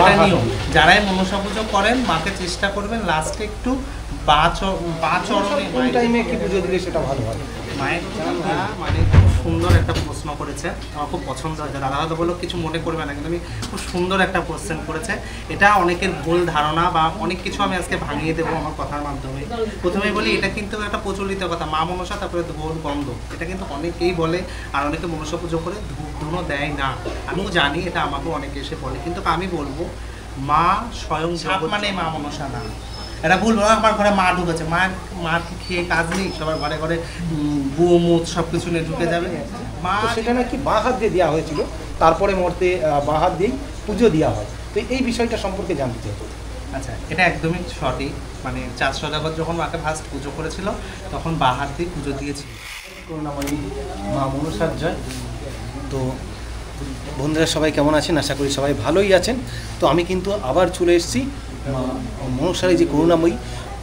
এটা নিয়ম। যারাই মনসা পুজো করেন মাকে চেষ্টা করবেন লাস্টে একটু পা চরণে কোন টাইমে কি পুজো দিলে সেটা ভালো হয়। মায়ের দাদা মানে খুব সুন্দর একটা প্রশ্ন করেছে, আমার খুব পছন্দ হয়েছে। দাদা হয়তো বললো কিছু মনে করবে না, কিন্তু আমি খুব সুন্দর একটা কোশ্চেন করেছে। এটা অনেকের ভুল ধারণা বা অনেক কিছু আমি আজকে ভাঙিয়ে দেবো আমার কথার মাধ্যমে। প্রথমেই বলি এটা কিন্তু একটা প্রচলিত কথা, মা মনসা তারপরে ধূপ গন্ধ, এটা কিন্তু অনেকেই বলে। আর অনেকে মনসা পুজো করে ধূপ ধুনো দেয় না, আমিও জানি, এটা আমাকেও অনেকে এসে বলে। কিন্তু আমি বলবো মা স্বয়ং জগৎ মানে মা মনসা না, এটা ভুল। আমার ঘরে মা ঢুকেছে, মার খেয়ে কাজ নেই, সবার ঘরে ঘরে গুয়ো মুখ সব কিছু নিয়ে ঢুকে যাবে। মা সেটা নাকি বাঁ হাত দিয়ে দেওয়া হয়েছিল, তারপরে মূর্তে বাঁ হাত দিয়েই পুজো দেওয়া হয়। তো এই বিষয়টা সম্পর্কে জানতে চাই। আচ্ছা, এটা একদমই সঠিক। মানে 4 সদাগর যখন মাকে ফার্স্ট পুজো করেছিল তখন বাঁ হাত দিয়ে পুজো দিয়েছিল। করুণাময়ী মা মনসার জয়। তো বন্ধুরা সবাই কেমন আছেন? আশা করি সবাই ভালোই আছেন। তো আমি কিন্তু আবার চলে এসেছি মনসার এই যে করুণাময়ী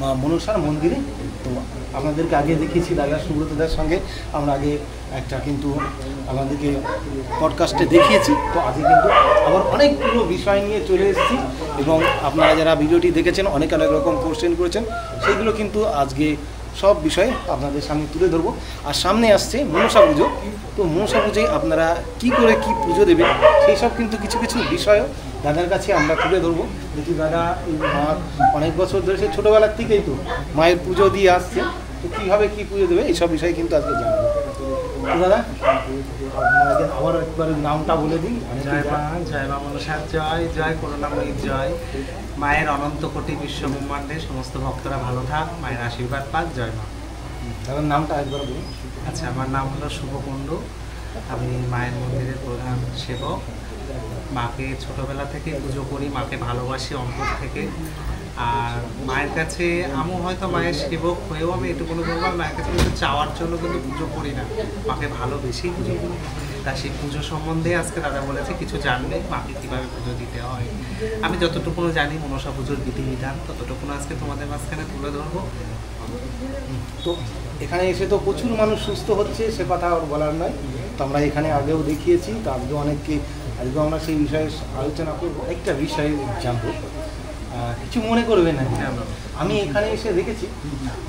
মা মনসার মন্দিরে। তো আপনাদেরকে আগে দেখিয়েছি দাদা সুব্রতদার সঙ্গে, আমরা আগে একটা কিন্তু আপনাদেরকে পডকাস্টে দেখিয়েছি। তো আজকে কিন্তু আবার অনেকগুলো বিষয় নিয়ে চলে এসেছি, এবং আপনারা যারা ভিডিওটি দেখেছেন অনেক অনেক রকম কোশ্চেন করেছেন, সেইগুলো কিন্তু আজকে সব বিষয়ে আপনাদের সামনে তুলে ধরবো। আর সামনে আসছে মনসা পুজো। তো মনসা পুজোয় আপনারা কি করে কি পুজো দেবেন সেই সব কিন্তু কিছু কিছু বিষয়ও দাদার কাছে আমরা তুলে ধরবো। যেহেতু দাদা মা অনেক বছর ধরে সে ছোটোবেলার থেকেই তো মায়ের পুজো দিয়ে আসছে, তো কীভাবে কী পুজো দেবে এইসব বিষয়ে কিন্তু আজকে জানবো। তো দাদা আপনাকে আবার একবার নামটা বলে দিন। জয় মা, জয় মা মনসার জয়, জয় করুণাময়ীর জয়। মায়ের অনন্ত কোটি বিশ্ব ব্রহ্মাণ্ডে সমস্ত ভক্তরা ভালো থাক, মায়ের আশীর্বাদ পাক, জয় মা। দাদার নামটা একবার বলুন। আচ্ছা, আমার নাম হলো শুভ কুণ্ডু, আমি মায়ের মন্দিরের প্রধান সেবক। মাকে ছোটোবেলা থেকে পুজো করি, মাকে ভালোবাসি অন্তর থেকে। আর মায়ের কাছে আমিও হয়তো মায়ের সেবক হয়েও আমি এটুকুনো বলবো, মায়ের কাছে কিন্তু চাওয়ার জন্য কিন্তু পুজো করি না, মাকে ভালোবেসেই পুজো করি। তা সেই পুজো সম্বন্ধে আজকে দাদা বলেছে কিছু জানবে, মাকে কীভাবে পুজো দিতে হয়। আমি যতটুকুনো জানি মনসা পুজোর বিধিবিধান, ততটুকুনো আজকে তোমাদের মাঝখানে তুলে ধরবো। তো এখানে এসে তো প্রচুর মানুষ সুস্থ হচ্ছে, সে কথা আর বলার নয়। তো আমরা এখানে আগেও দেখিয়েছি, তো আজকেও অনেককে আজকেও আমরা সেই বিষয়ে আলোচনা করবো। একটা বিষয়ে জানবো, কিছু মনে করবে না, আমি এখানে এসে দেখেছি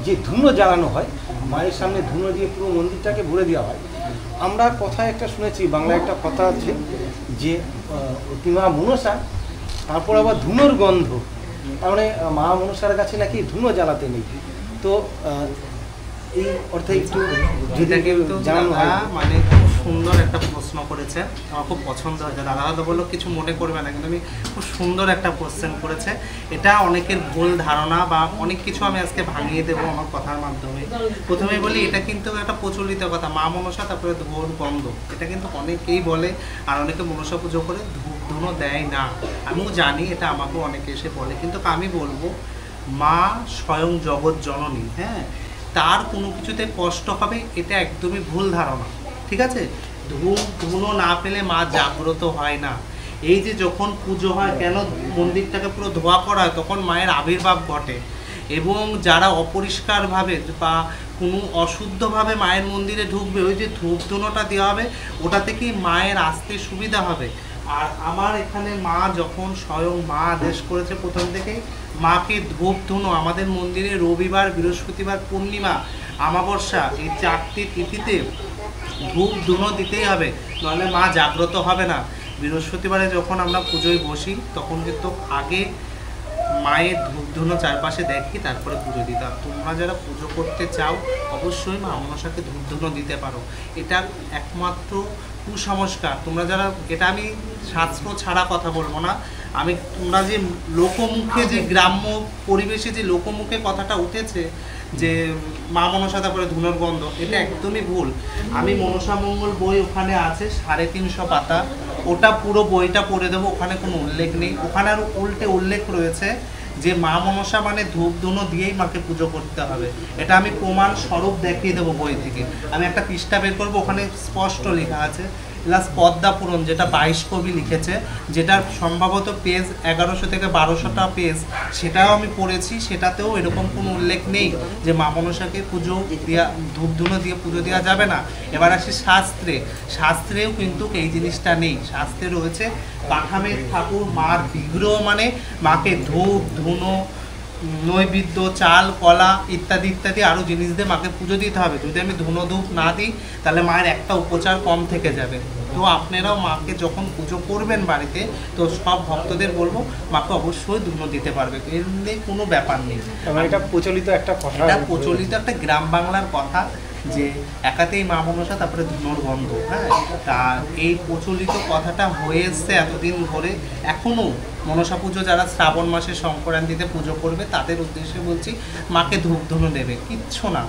যে ধুনো জ্বালানো হয় মায়ের সামনে, ধুনো দিয়ে পুরো মন্দিরটাকে ভরে দেওয়া হয়। আমরা কথা একটা শুনেছি, বাংলায় একটা কথা আছে যে অতিমা মনসা, তারপর আবার ধুনোর গন্ধ, তার মানে মা মনসার কাছে নাকি ধুনো জ্বালাতে নেই। তো এই অর্থে একটু যদি জানানো হয়। মানে খুব সুন্দর একটা প্রশ্ন করেছে, আমার খুব পছন্দ হয়েছে। দাদা হয়তো বললো কিছু মনে করবে না, কিন্তু আমি খুব সুন্দর একটা কোশ্চেন করেছে। এটা অনেকের ভুল ধারণা বা অনেক কিছু আমি আজকে ভাঙিয়ে দেবো আমার কথার মাধ্যমে। প্রথমেই বলি এটা কিন্তু একটা প্রচলিত কথা, মা মনসা তারপরে ধূপ গন্ধ, এটা কিন্তু অনেকেই বলে। আর অনেকে মনসা পুজো করে ধূপ ধুনো দেয় না, আমিও জানি, এটা আমাকেও অনেকে এসে বলে। কিন্তু আমি বলবো মা স্বয়ং জগৎ জননী, হ্যাঁ, তার কোনো কিছুতে কষ্ট হবে এটা একদমই ভুল ধারণা, ঠিক আছে? ধূপ ধুনো না পেলে মা জাগ্রত হয় না। এই যে যখন পুজো হয়, কেন মন্দিরটাকে পুরো ধোয়া করা হয়, তখন মায়ের আবির্ভাব ঘটে। এবং যারা অপরিষ্কারভাবে বা কোনো অশুদ্ধভাবে মায়ের মন্দিরে ঢুকবে, ওই যে ধূপ ধুনোটা দেওয়া হবে, ওটা থেকেই মায়ের আসতে সুবিধা হবে। আর আমার এখানে মা যখন স্বয়ং মা আদেশ করেছে প্রথম থেকেই, মাকে ধূপ ধুনো আমাদের মন্দিরে রবিবার, বৃহস্পতিবার, পূর্ণিমা, আমাবস্যা, এই 4টি তিথিতে ধূপ ধুনো দিতেই হবে, নাহলে মা জাগ্রত হবে না। বৃহস্পতিবারে যখন আমরা পুজোয় বসি তখন কিন্তু আগে মায়ের ধূপ ধুনো চারপাশে দেখি, তারপরে পুজো দিতে হবে। তোমরা যারা পুজো করতে চাও অবশ্যই মা মনসাকে ধূপ ধুনো দিতে পারো, এটা একমাত্র কুসংস্কার। তোমরা যারা, এটা আমি শাস্ত্র ছাড়া কথা বলবো না, আমি তোমরা যে লোকমুখে, যে গ্রাম্য পরিবেশে যে লোকমুখে কথাটা উঠেছে যে মা মনসা তারপরে ধুনোর গন্ধ, এটা একদমই ভুল। আমি মনসা মঙ্গল বই ওখানে আছে 350 পাতা, ওটা পুরো বইটা পড়ে দেবো, ওখানে কোনো উল্লেখ নেই। ওখানে আরও উল্টে উল্লেখ রয়েছে যে মা মনসা মানে ধূপ ধুনো দিয়েই মাকে পুজো করতে হবে। এটা আমি প্রমাণ স্বরূপ দেখিয়ে দেবো বই থেকে। আমি একটা পৃষ্ঠা বের করবো, ওখানে স্পষ্ট লেখা আছে প্লাস পদ্মা পুরাণ যেটা 22 কবি লিখেছে, যেটার সম্ভবত পেজ 1100 থেকে 1200টা পেজ, সেটাও আমি পড়েছি। সেটাতেও এরকম কোনো উল্লেখ নেই যে মা মনসাকে পুজো দেওয়া, ধূপ ধুনো দিয়ে পুজো দেওয়া যাবে না। এবার আসি শাস্ত্রে, শাস্ত্রেও কিন্তু এই জিনিসটা নেই। শাস্ত্রে রয়েছে কাঠামের ঠাকুর মার বিগ্রহ মানে মাকে ধূপ ধুনো, নৈবেদ্য, চাল, কলা ইত্যাদি ইত্যাদি আরও জিনিস দিয়ে মাকে পুজো দিতে হবে। যদি আমি ধুনো ধূপ না দিই তাহলে মায়ের একটা উপচার কম থেকে যাবে। তো আপনারাও মাকে যখন পুজো করবেন বাড়িতে, তো সব ভক্তদের বলবো মাকে অবশ্যই ধুনো দিতে পারবে, এর নিয়ে কোনো ব্যাপার নেই। এটা প্রচলিত একটা কথা, এটা প্রচলিত একটা গ্রাম বাংলার কথা যে একাতেই মা মনসা তারপরে ধুনোর গন্ধ। হ্যাঁ, তা এই প্রচলিত কথাটা হয়ে এসছে এতদিন ধরে। এখনও মনসা পুজো যারা শ্রাবণ মাসে সংক্রান্তিতে পুজো করবে তাদের উদ্দেশ্যে বলছি, মাকে ধূপ ধুনো দেবে, কিচ্ছু না।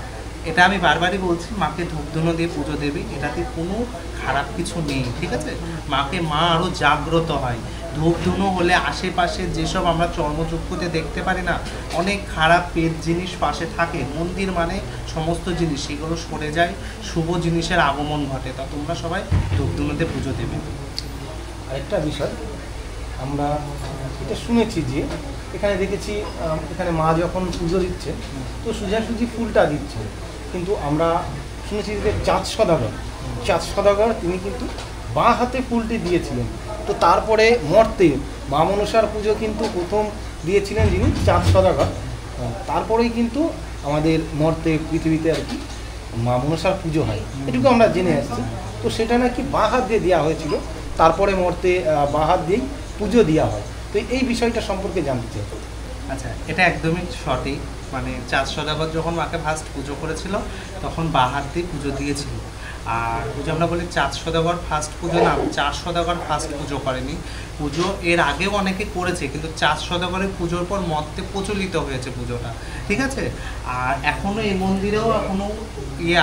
এটা আমি বারবারই বলছি, মাকে ধূপ ধুনো দিয়ে পুজো দেবে, এটাতে কোনো খারাপ কিছু নেই, ঠিক আছে। মাকে মা আরও জাগ্রত হয়। ধূপ ধুনো হলে আশেপাশে যেসব আমরা চর্মচক্ষুতে দেখতে পারি না, অনেক খারাপ পেট জিনিস পাশে থাকে, মন্দির মানে সমস্ত জিনিস সেগুলো সরে যায়, শুভ জিনিসের আগমন ঘটে। তা তোমরা সবাই ধূপ ধুনোতে পুজো দেবে। আরেকটা বিষয় আমরা এটা শুনেছি যে এখানে দেখেছি, এখানে মা যখন পুজো দিচ্ছে তো সোজাসুজি ফুলটা দিচ্ছে, কিন্তু আমরা শুনেছি যে চাঁদ সদাগর তিনি কিন্তু বাঁ হাতে ফুলটি দিয়েছিলেন। তো তারপরে মর্তে মা মনসার পুজো কিন্তু প্রথম দিয়েছিলেন যিনি চাঁদ সদাগর, তারপরেই কিন্তু আমাদের মর্তে পৃথিবীতে আর কি মা মনসার পুজো হয়, এটুকু আমরা জেনে আসছি। তো সেটা নাকি বাঁ হাত দিয়ে দেওয়া হয়েছিল, তারপরে মর্তে বাঁ হাত দিয়েই পুজো দেওয়া হয়। তো এই বিষয়টা সম্পর্কে জানতে চাই। আচ্ছা, এটা একদমই সঠিক। মানে চাঁদ সদাগর যখন মাকে ফার্স্ট পুজো করেছিল তখন বাঁ হাত দিয়ে পুজো দিয়েছিল। আর পুজো আমরা বলি চাঁদ সদাগর ফার্স্ট পুজো, না, চাঁদ সদাগর ফার্স্ট পুজো করেনি। পুজো এর আগেও অনেকে করেছে, কিন্তু চাঁদ সদাগরের পুজোর পর মর্তে প্রচলিত হয়েছে পুজোটা, ঠিক আছে। আর এখনও এই মন্দিরেও এখনও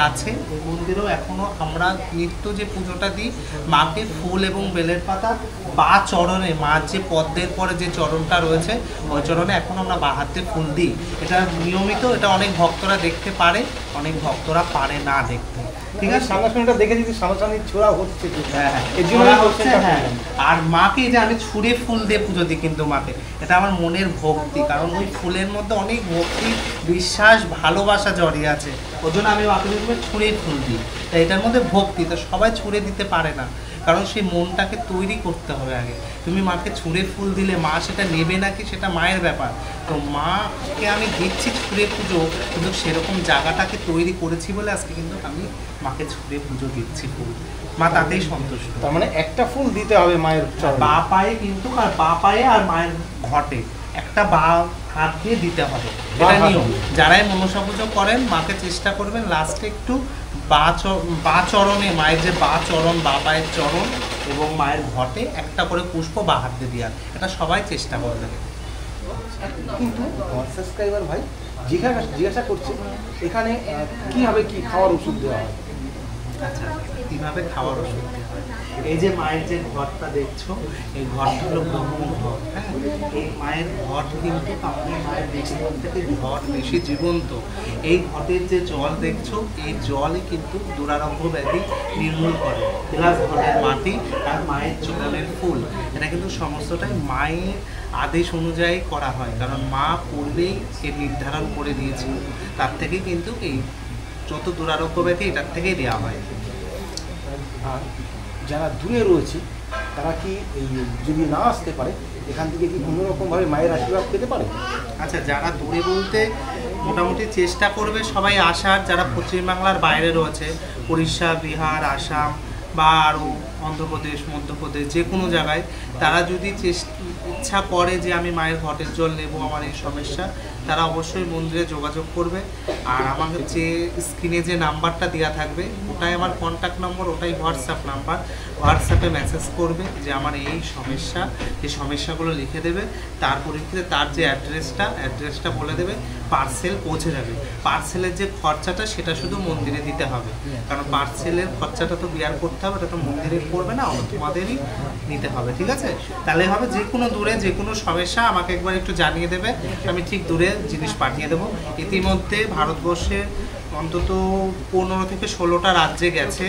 আছে, এই মন্দিরেও এখনও আমরা নিত্য যে পুজোটা দিই, মাকে ফুল এবং বেলের পাতা বা চরণে, মার যে পদ্মের পরে যে চরণটা রয়েছে ওই চরণে এখন আমরা বাঁ হাতে ফুল দিই। এটা নিয়মিত, এটা অনেক ভক্তরা দেখতে পারে, অনেক ভক্তরা পারে না দেখতে, ঠিক আছে। সামনাসামনিটা দেখে যদি সামনাসামনি ছোড়া হচ্ছে, হ্যাঁ এর জন্য হচ্ছে, হ্যাঁ। আর মাকে যে আমি ছুঁড়ে ফুল দিয়ে পুজো দিই কিন্তু মাকে, এটা আমার মনের ভক্তি, কারণ ওই ফুলের মধ্যে অনেক ভক্তি, বিশ্বাস, ভালোবাসা জড়িয়ে আছে। ওই জন্য আমি মাকে ছুঁড়ে ফুল দিই, তাই এটার মধ্যে ভক্তি। তো সবাই ছুঁড়ে দিতে পারে না, কারণ সেই মনটাকে তৈরি করতে হবে আগে। তুমি মাকে ছুঁড়ে ফুল দিলে মা সেটা নেবে নাকি সেটা মায়ের ব্যাপার। তো মাকে আমি দিচ্ছি ছুঁড়ে পুজো, কিন্তু সেরকম জায়গাটাকে তৈরি করেছি বলে আজকে কিন্তু আমি মাকে ছুঁড়ে পুজো দিচ্ছি ফুল, মা তাতেই সন্তুষ্ট। তার মানে একটা ফুল দিতে হবে মায়ের বা পায়ে কিন্তু, আর বা পায়ে আর মায়ের ঘটে একটা বা হাত দিয়ে দিতে হবে, এটা নিয়ম। যারাই মনসা পুজো করেন মাকে চেষ্টা করবেন লাস্টে একটু বা চরণে, মায়ের যে বা চরণ, বা পায়ের চরণ এবং মায়ের ঘটে একটা করে পুষ্প বা হাত দিয়ে দেওয়ার, এটা সবাই চেষ্টা করবেন। কিন্তু সাবস্ক্রাইবার ভাই জিজ্ঞাসা করছে এখানে কীভাবে কি খাওয়ার ওষুধ দেওয়া হয়? আচ্ছা, কীভাবে খাওয়ার ওষুধ দেওয়া হয়? এই যে মায়ের যে ঘরটা দেখছো, এই ঘরটা হলো ব্রহ্ম ঘর। হ্যাঁ, এই মায়ের ঘর কিন্তু আমাদের মায়ের জীবন থেকে ঘর বেশি জীবন্ত। এই ঘটের যে জল দেখছো, এই জলই কিন্তু দুরারোগ্য ব্যাধি নির্মূল করে। প্লাস ঘরের মাটি আর মায়ের চরণের ফুল, এটা কিন্তু সমস্তটাই মায়ের আদেশ অনুযায়ী করা হয়, কারণ মা পূর্বেই এ নির্ধারণ করে দিয়েছিল। তার থেকে কিন্তু এই যত দুরারোগ্য ব্যাধি এটার থেকেই দেওয়া হয়। আর যারা দূরে রয়েছে তারা কি এই যদি না আসতে পারে এখান থেকে কি কোনোরকমভাবে মায়ের আশীর্বাদ পেতে পারে? আচ্ছা, যারা দূরে বলতে মোটামুটি চেষ্টা করবে সবাই আসার, যারা পশ্চিমবাংলার বাইরে রয়েছে, উড়িষ্যা, বিহার, আসাম বা আরও অন্ধ্রপ্রদেশ, মধ্যপ্রদেশ, যে কোনো জায়গায়, তারা যদি ইচ্ছা করে যে আমি মায়ের ঘটের জল নেব, আমার এই সমস্যা, তারা অবশ্যই মন্দিরে যোগাযোগ করবে। আর আমাকে যে স্ক্রিনে যে নাম্বারটা দেওয়া থাকবে ওটাই আমার কন্ট্যাক্ট নম্বর, ওটাই হোয়াটসঅ্যাপ নাম্বার। হোয়াটসঅ্যাপে মেসেজ করবে যে আমার এই সমস্যা, এই সমস্যাগুলো লিখে দেবে, তার পরিপ্রেক্ষিতে তার যে অ্যাড্রেসটা বলে দেবে, পার্সেল পৌঁছে যাবে। পার্সেলের যে খরচাটা সেটা শুধু মন্দিরে দিতে হবে, কারণ পার্সেলের খরচাটা তো বিয়ার করতে হবে, এটা তো মন্দিরে করবে না, তোমাদেরই নিতে হবে, ঠিক আছে। তাহলে হবে যে কোনো দূরে যে কোনো সমস্যা আমাকে একবার একটু জানিয়ে দেবে, আমি ঠিক দূরে জিনিস পাঠিয়ে দেবো। ইতিমধ্যে ভারতবর্ষে অন্তত 15 থেকে 16টা রাজ্যে গেছে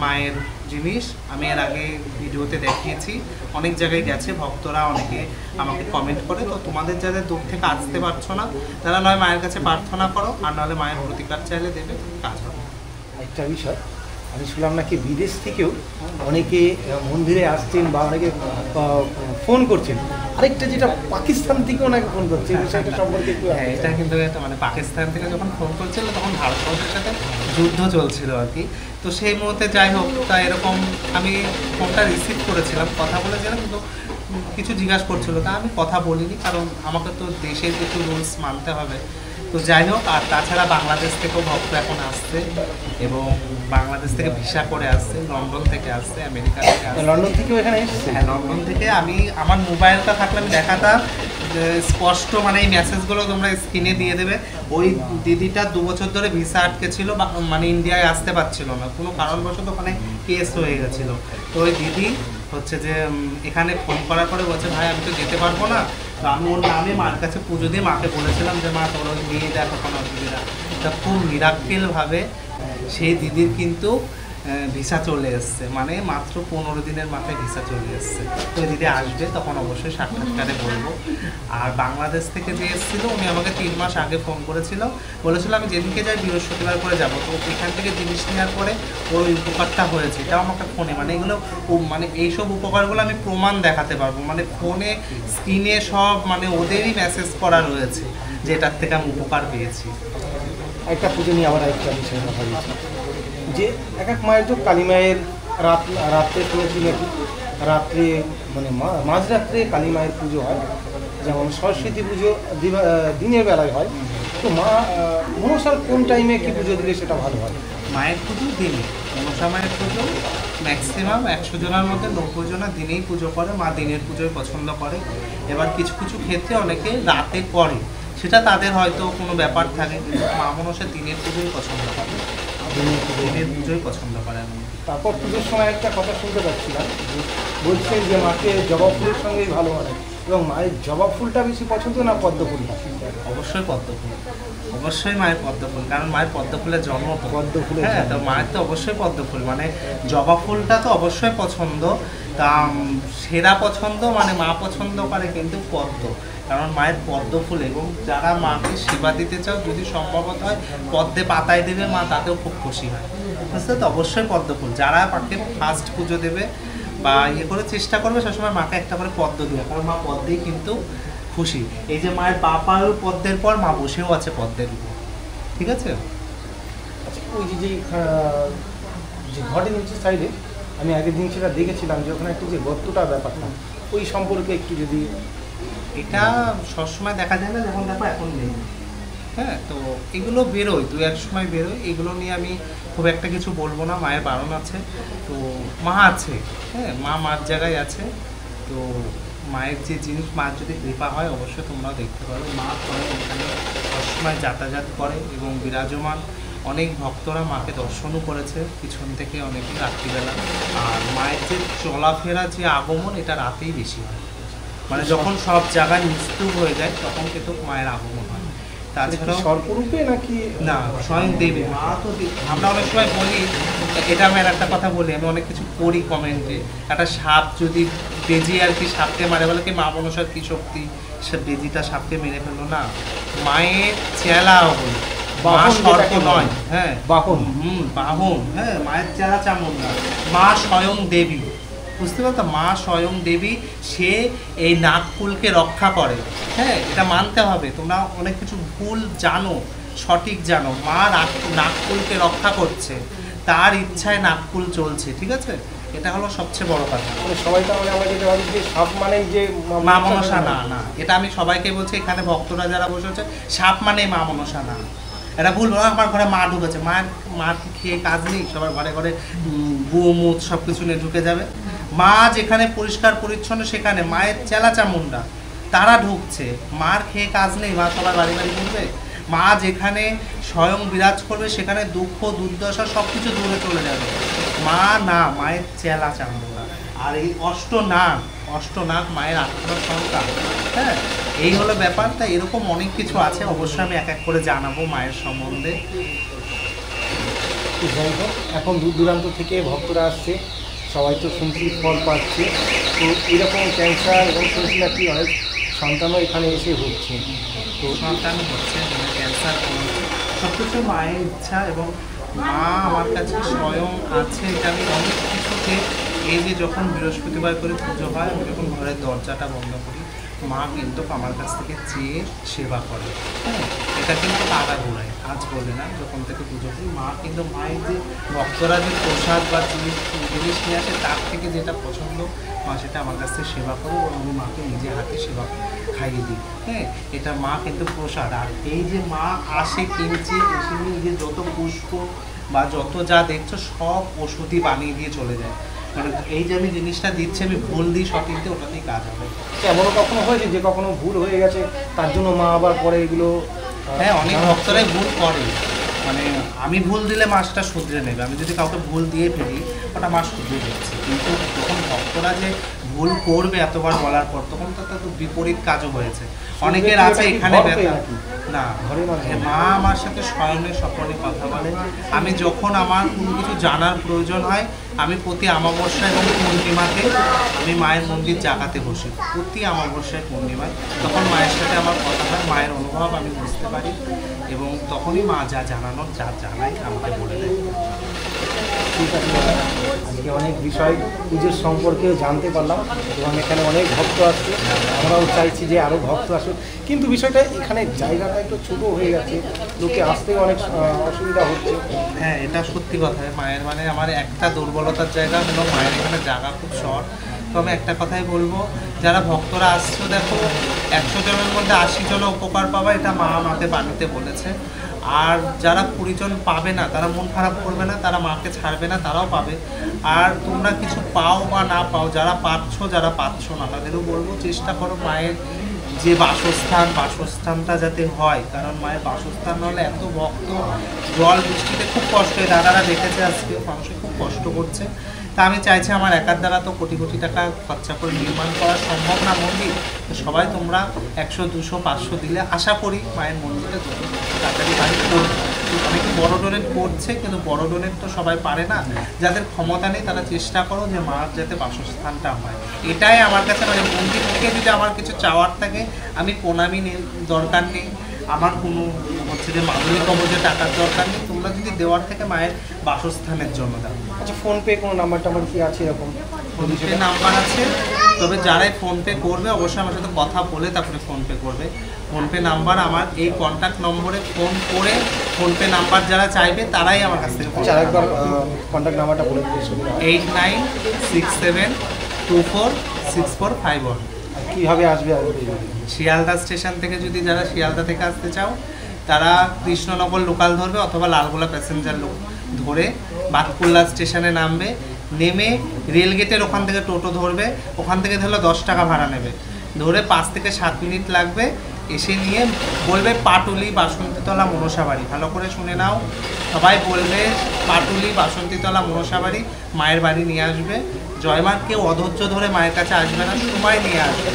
মায়ের জিনিস আমি এর আগে ভিডিওতে দেখিয়েছি, অনেক জায়গায় গেছে, ভক্তরা অনেকে আমাকে কমেন্ট করে। তো তোমাদের যাদের দূর থেকে আসতে পারছো না তারা নয় মায়ের কাছে প্রার্থনা করো, আর নাহলে মায়ের প্রতিকার চাইলে দেবে, কাজ হবে। একটা বিষয় আমি শুনলাম নাকি বিদেশ থেকেও অনেকে মন্দিরে আসছেন বা অনেকে ফোন করছেন, আরেকটা যেটা পাকিস্তান থেকে ওনাকে ফোন করছে, এই বিষয়টা সম্পর্কে একটু হ্যাঁ, এটা কিন্তু একটা মানে পাকিস্তান থেকে যখন ফোন করছিল তখন ভারতবর্ষের সাথে যুদ্ধ চলছিল আর কি। তো সেই মুহূর্তে যাই হোক, তা এরকম আমি ফোনটা রিসিভ করেছিলাম, কথা বলেছিলাম, কিন্তু কিছু জিজ্ঞাসা করছিল, তা আমি কথা বলিনি, কারণ আমাকে তো দেশের কিছু রুলস মানতে হবে। তো যাই হোক, আর তাছাড়া বাংলাদেশ থেকেও ভক্ত এখন আসছে, এবং বাংলাদেশ থেকে ভিসা করে আসছে, লন্ডন থেকে আসছে, আমেরিকা থেকে আসছে। লন্ডন থেকেও এখানে এসেছে? হ্যাঁ, লন্ডন থেকে। আমি আমার মোবাইলটা থাকলে আমি দেখাতাম যে স্পষ্ট, মানে এই মেসেজগুলো তোমরা স্ক্রিনে দিয়ে দেবে। ওই দিদিটা 2 বছর ধরে ভিসা আটকে ছিল, মানে ইন্ডিয়ায় আসতে পারছিল না, কোনো কারণবশত ওখানে কেস হয়ে গেছিলো। তো ওই দিদি হচ্ছে যে এখানে ফোন করার পরে বলছে, ভাই আমি তো যেতে পারবো না। তো আমি ওর নামে মার কাছে পুজো দিয়ে মাকে বলেছিলাম যে মা তোর নিয়ে দেখো কোনো অসুবিধা। তা খুব মিরাক্কেলভাবে সেই দিদির কিন্তু ভিসা চলে এসছে, মানে মাত্র 15 দিনের মাথায় ভিসা চলে এসছে। তো দিদি আসবে তখন অবশ্যই সাক্ষাৎকারে বলবো। আর বাংলাদেশ থেকে যে এসেছিলো উনি আমাকে 3 মাস আগে ফোন করেছিল, বলেছিল আমি যেদিনকে যাই বৃহস্পতিবার করে যাবো। তো এখান থেকে জিনিস নেওয়ার পরে ওই উপকারটা হয়েছে, এটাও আমাকে ফোনে, মানে এগুলো মানে এইসব উপকারগুলো আমি প্রমাণ দেখাতে পারবো, মানে ফোনে স্ক্রিনে সব, মানে ওদেরই মেসেজ করা রয়েছে যে এটার থেকে আমি উপকার পেয়েছি। একটা পুজো নিয়ে আবার একটা বিষয় কথা বলছি, যে এক এক মায়ের তো কালী মায়ের রাত্রে শুনেছি নাকি রাত্রে, মানে মাঝরাত্রে কালী মায়ের পুজো হয়, যেমন সরস্বতী পুজো দিনের বেলায় হয়। তো মা মনসার কোন টাইমে কি পুজো দিলে সেটা ভালো হয়? মায়ের পুজো দিনে, মনসা মায়ের পুজো ম্যাক্সিমাম 100 জনের মধ্যে 90 জনা দিনেই পুজো করে, মা দিনের পুজোই পছন্দ করে। এবার কিছু কিছু ক্ষেত্রে অনেকে রাতে করে, সেটা তাদের হয়তো কোনো ব্যাপার থাকে, কিন্তু মা মনসা দিনের পুজোই পছন্দ করে, দিনের পুজোই পছন্দ করে। তারপর পুজোর সময় একটা কথা শুনতে পাচ্ছিলাম, বলছেন যে মাকে জবা ফুলের সঙ্গেই ভালো মানে, এবং মায়ের জবা ফুলটা বেশি পছন্দ না পদ্ম ফুলটা? অবশ্যই পদ্ম ফুল, অবশ্যই মায়ের পদ্ম ফুল, কারণ মায়ের পদ্ম ফুলের জন্ম তো পদ্ম ফুলের। হ্যাঁ, তো মায়ের তো অবশ্যই পদ্ম ফুল, মানে জবা ফুলটা তো অবশ্যই পছন্দ। তা সেরা পছন্দ মানে মা পছন্দ করে কিন্তু পদ্ম, কারণ মায়ের পদ্ম ফুল, এবং যারা মাকে সেবা দিতে চাও যদি সম্ভবত হয় পদ্মে পাতায় দেবে মা, তাতেও খুব খুশি হয়, বুঝতে তো। অবশ্যই পদ্ম ফুল, যারা মাকে ফার্স্ট পুজো দেবে বা ইয়ে করে চেষ্টা করবে সবসময় মাকে একটা করে পদ্ম দেবে, কারণ মা পদ্মেই কিন্তু খুশি। এই যে মায়ের বাপাও পদ্মের পর মা বসেও আছে পদ্মের উপর, ঠিক আছে। আচ্ছা, ওই যে যে ঘটের নিচের সাইডে আমি আগের দিন সেটা দেখেছিলাম, যে ওখানে একটু যে গর্তটা ব্যাপারটা, ওই সম্পর্কে একটু যদি। এটা সবসময় দেখা যায় না, যখন দেখো এখন নেই। হ্যাঁ, তো এগুলো বেরোয়, 2-1 সময় বেরোয়, এগুলো নিয়ে আমি খুব একটা কিছু বলবো না, মায়ের বারণ আছে। তো মা আছে, হ্যাঁ, মার জায়গায় আছে। তো মায়ের যে জিনিস, মার যদি কৃপা হয় অবশ্যই তোমরাও দেখতে পারো। মা করে এখানে সবসময় যাতায়াত করে এবং বিরাজমান। অনেক ভক্তরা মাকে দর্শনও করেছে পিছন থেকে, অনেকে রাত্রিবেলা। আর মায়ের যে চলাফেরা, যে আগমন, এটা রাতেই বেশি হয়, মানে যখন সব জায়গায় নিস্তুপ হয়ে যায় তখন কিন্তু মায়ের আগমন হয়। তাছাড়াও সর্পরূপে নাকি না, স্বয়ং দেবী মা তো আমরা অনেক সময় বলি, এটা আমি আর একটা কথা বলি, আমি অনেক কিছু পড়ি কমেন্টে, একটা সাপ যদি বেজি আর কি সাপকে মারে, বলে কি মা মনসার কি শক্তি, সে বেজিটা সাপকে মেরে ফেললো না, মায়ের চেলা বলি, মা সর্প নয়, হ্যাঁ বাহন, বাহন, হ্যাঁ, মায়ের চেলা চামুন্ডা, মা স্বয়ং দেবী, বুঝতে পারতো, মা স্বয়ং দেবী, সে এই নাগকুলকে রক্ষা করে। হ্যাঁ, এটা মানতে হবে, তোমরা অনেক কিছু ভুল জানো, সঠিক জানো, মা নাগকুলকে রক্ষা করছে, তার ইচ্ছায় নাগকুল চলছে, ঠিক আছে, এটা হলো সবচেয়ে বড় কথা। সবাই তাহলে আমরা যেটা ভাবি যে সাপ মানে যে মা মনসা, না না, এটা আমি সবাইকে বলছি, এখানে ভক্তরা যারা বসেছে, সাপ মানে মা মনসা না, এটা ভুল। আমার ঘরে মা ঢুকেছে, মার কি খেয়ে কাজ নেই, সবার ঘরে ঘরে গোমূত সব কিছু নিয়ে ঢুকে যাবে। মা যেখানে পরিষ্কার পরিচ্ছন্ন সেখানে মায়ের চেলা চামুন্ডা তারা ঢুকছে, মার খেয়ে কাজ নেই, মা সবার বাড়ি বাড়ি ঘুরবে। মা যেখানে স্বয়ং বিরাজ করবে সেখানে দুঃখ দুর্দশা সব কিছু দূরে চলে যাবে। মা না, মায়ের চেলা চামুন্ডা। আর এই অষ্টনাগ মায়ের আত্মার সন্তান। হ্যাঁ, এই হলো ব্যাপার। তাই এরকম অনেক কিছু আছে, অবশ্যই আমি এক এক করে জানাবো মায়ের সম্বন্ধে। যাই হোক, এখন দূর দূরান্ত থেকে ভক্তরা আসছে, সবাই তো শুনছি ফল পাচ্ছে, তো এরকম ক্যান্সার এবং শুনছি নাকি অনেক সন্তানও এখানে এসে হচ্ছে। তো সন্তান হচ্ছে ক্যান্সার সব কিছু মায়ের ইচ্ছা, এবং মা আমার কাছে স্বয়ং আছে। এটা আমি অনেক কিছুতে, এই যে যখন বৃহস্পতিবার করে পুজো হয়, আমি যখন ঘরের দরজাটা বন্ধ করি, মা কিন্তু আমার কাছ থেকে চেয়ে সেবা করে। হ্যাঁ, এটা কিন্তু আগাগোড়ায়, আজ বলে না, যখন থেকে পুজো করি মা কিন্তু, মায়ের যে ভক্তরা যে প্রসাদ বা জিনিস নিয়ে আসে তার থেকে যেটা পছন্দ মা সেটা আমার কাছ থেকে সেবা করে, এবং আমি মাকে নিজে হাতে সেবা খাইয়ে দিই। হ্যাঁ, এটা মা কিন্তু প্রসাদ। আর এই যে মা আসে কিনছে, এসে নিয়ে যে যত পুষ্প বা যত যা দেখছো সব ওষুধই বানিয়ে দিয়ে চলে যায়। মানে এই যে আমি জিনিসটা দিচ্ছি, আমি ভুল দিই সঠিক দিই, ওটাতেই কাজ হবে। এমনও কখনো হয়েছে যে কখনো ভুল হয়ে গেছে, তার জন্য মা আবার পরে এগুলো? হ্যাঁ, অনেক ভক্তরাই ভুল করে। মানে আমি ভুল দিলে মা সেটা শুধরে নেবে, আমি যদি কাউকে ভুল দিয়ে ফেলি ওটা মা শুধরে দিচ্ছে। কিন্তু যখন ভক্তরা যে ভুল করবে এতবার বলার পর, তখন তো তার বিপরীত কাজও হয়েছে। অনেকের আছে এখানে ব্যথা না, মা আমার সাথে স্বয়ংে সকলে কথা বলে। আমি যখন আমার কোনো কিছু জানার প্রয়োজন হয়, আমি প্রতি অমাবস্যা এবং পূর্ণিমাতে আমি মায়ের মন্দির জাগাতে বসি, প্রতি অমাবস্যায় পূর্ণিমায়। তখন মায়ের সাথে আমার কথা হয়, মায়ের অনুভব আমি বুঝতে পারি, এবং তখনই মা যা জানানোর যা জানাই আমাকে বলে দেয়। ঠিক আছে, আজকে অনেক বিষয় পুজোর সম্পর্কেও জানতে পারলাম, এবং এখানে অনেক ভক্ত আসছে, আমরাও চাইছি যে আরও ভক্ত আসুক। কিন্তু বিষয়টা এখানে জায়গাটা একটু ছোটো হয়ে গেছে, লোকে আসতেও অনেক অসুবিধা হচ্ছে। হ্যাঁ, এটা সত্যি কথা। মায়ের মানে আমার একটা দুর্বলতার জায়গা হলো মায়ের এখানে জায়গা খুব শর্ট। তো আমি একটা কথাই বলবো, যারা ভক্তরা আসছো, দেখো 100 জনের মধ্যে 80 জন উপকার পাবা, এটা মা আমাকে বানিতে বলেছে। আর যারা 20 জন পাবে না, তারা মন খারাপ করবে না, তারা মাকে ছাড়বে না, তারাও পাবে। আর তোমরা কিছু পাও বা না পাও, যারা পাচ্ছ যারা পাচ্ছ না, তাদেরও বলবো চেষ্টা করো মায়ের যে বাসস্থানটা যাতে হয়। কারণ মায়ের বাসস্থান হলে এত ভক্ত, জল বৃষ্টিতে খুব কষ্ট হয়, দাদারা দেখেছে আজকে মানুষ খুব কষ্ট করছে। তা আমি চাইছি, আমার একার দ্বারা তো কোটি কোটি টাকা খরচা করে নির্মাণ করা সম্ভব না মন্দির, তো সবাই তোমরা 100, 200, 500 দিলে আশা করি মায়ের মন্দিরে তাড়াতাড়ি বাড়ি করবে। অনেকে বড় ডোনেট করছে, কিন্তু বড় ডোনেট তো সবাই পারে না। যাদের ক্ষমতা নেই তারা চেষ্টা করো যে মার যাতে বাসস্থানটা হয়। এটাই আমার কাছে, মানে মন্দির থেকে যদি আমার কিছু চাওয়ার থাকে, আমি প্রণামী দরকার নেই, আমার কোনো হচ্ছে যে মাদুলি কবজে টাকার দরকার নেই। তোমরা যদি দেওয়ার থেকে মায়ের বাসস্থানের জন্য দাও। আচ্ছা, ফোনপে কোনো নাম্বার টাম্বার কি আছে এরকম? ফোনপে নাম্বার আছে, তবে যারাই ফোনপে করবে অবশ্যই আমার সাথে কথা বলে তারপরে ফোনপে করবে। ফোনপে নাম্বার আমার এই কন্ট্যাক্ট নম্বরে ফোন করে ফোনপে নাম্বার যারা চাইবে তারাই আমার কাছ থেকে। আরেকবার কন্ট্যাক্ট নাম্বারটা বলে দিন। 8967246451। কীভাবে আসবে? শিয়ালদা স্টেশন থেকে, যদি যারা শিয়ালদা থেকে আসতে চাও তারা কৃষ্ণনগর লোকাল ধরবে, অথবা লালগোলা প্যাসেঞ্জার ধরে বাতকুল্লা স্টেশনে নামবে, নেমে রেলগেটের ওখান থেকে টোটো ধরবে, ওখান থেকে ধরলে 10 টাকা ভাড়া নেবে, ধরে 5 থেকে 7 মিনিট লাগবে, এসে নিয়ে বলবে পাটুলি বাসন্তীতলা মনসা বাড়ি। ভালো করে শুনে নাও, সবাই বলবে পাটুলি বাসন্তীতলা মনসা বাড়ি, মায়ের বাড়ি নিয়ে আসবে। জয়মার কেউ অধৈর্য ধরে মায়ের কাছে আসবে না, সময় নিয়ে আসবে।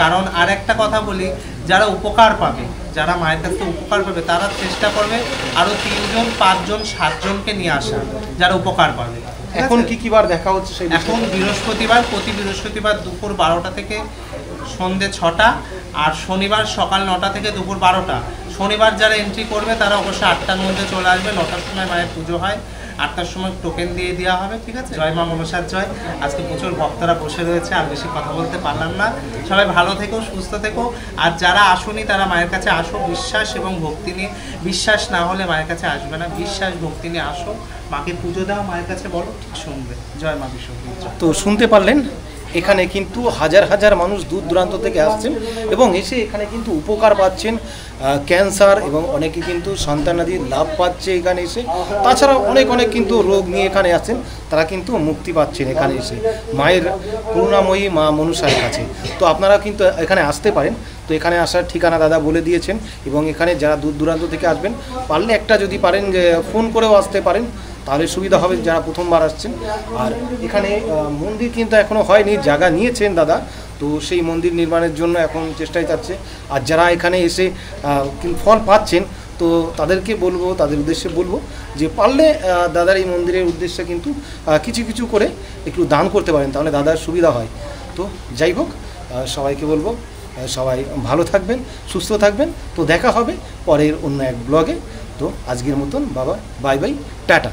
কারণ আর একটা কথা বলি, যারা উপকার পাবে, যারা মায়ের কাছ থেকে উপকার পাবে, তারা চেষ্টা করবে আরও 3 জন 5 জন 7 জনকে নিয়ে আসা, যারা উপকার পাবে। এখন কি বার দেখা হচ্ছে? এখন বৃহস্পতিবার, প্রতি বৃহস্পতিবার দুপুর 12টা থেকে সন্ধ্যে 6টা, আর শনিবার সকাল 9টা থেকে দুপুর 12টা। শনিবার যারা এন্ট্রি করবে তারা অবশ্যই 8টার মধ্যে চলে আসবে। 9টার সময় মায়ের পুজো হয়, 8টার সময় টোকেন দিয়ে দেওয়া হবে, ঠিক আছে? জয় মা মনসার জয়। আজকে প্রচুর ভক্তরা বসে রয়েছে, আর বেশি কথা বলতে পারলাম না। সবাই ভালো থেকো, সুস্থ থেকো। আর যারা আসুনি তারা মায়ের কাছে আসো বিশ্বাস এবং ভক্তি নিয়ে। বিশ্বাস না হলে মায়ের কাছে আসবে না, বিশ্বাস ভক্তি নিয়ে আসো, মাকে পুজো দাও, মায়ের কাছে বলো, ঠিক শুনবে। জয় মা বিশ্বকর্মা। তো শুনতে পারলেন, এখানে কিন্তু হাজার হাজার মানুষ দূর দূরান্ত থেকে আসছেন এবং এসে এখানে কিন্তু উপকার পাচ্ছেন, ক্যান্সার এবং অনেকে কিন্তু সন্তানাদি লাভ পাচ্ছে এখানে এসে। তাছাড়া অনেক অনেক কিন্তু রোগ নিয়ে এখানে আসছেন, তারা কিন্তু মুক্তি পাচ্ছেন এখানে এসে মায়ের করুণাময়ী মা মনসার কাছে। তো আপনারা কিন্তু এখানে আসতে পারেন। তো এখানে আসার ঠিকানা দাদা বলে দিয়েছেন, এবং এখানে যারা দূর দূরান্ত থেকে আসবেন, পারলে একটা যদি পারেন যে ফোন করেও আসতে পারেন, তাহলে সুবিধা হবে যারা প্রথমবার আসছেন। আর এখানে মন্দির কিন্তু এখনও হয়নি, জায়গা নিয়েছেন দাদা, তো সেই মন্দির নির্মাণের জন্য এখন চেষ্টায় যাচ্ছে। আর যারা এখানে এসে ফল পাচ্ছেন, তো তাদেরকে বলবো, তাদের উদ্দেশ্যে বলবো যে পারলে দাদার এই মন্দিরের উদ্দেশ্যে কিন্তু কিছু কিছু করে একটু দান করতে পারেন, তাহলে দাদার সুবিধা হয়। তো যাই হোক, সবাইকে বলবো সবাই ভালো থাকবেন, সুস্থ থাকবেন। তো দেখা হবে পরের অন্য এক ব্লগে। তো আজকের মতন বাবা, বাই বাই, টাটা।